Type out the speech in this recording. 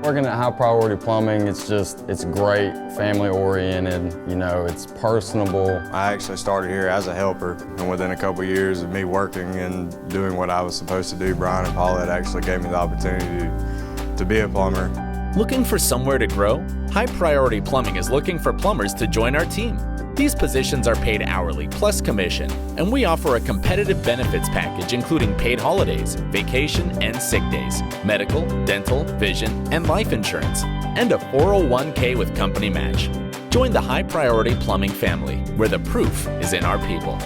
Working at High Priority Plumbing, it's great, family oriented, you know, it's personable. I actually started here as a helper, and within a couple years of me working and doing what I was supposed to do, Brian and Paulette actually gave me the opportunity to be a plumber. Looking for somewhere to grow? High Priority Plumbing is looking for plumbers to join our team. These positions are paid hourly plus commission, and we offer a competitive benefits package including paid holidays, vacation and sick days, medical, dental, vision, and life insurance, and a 401k with company match. Join the High Priority Plumbing family, where the proof is in our people.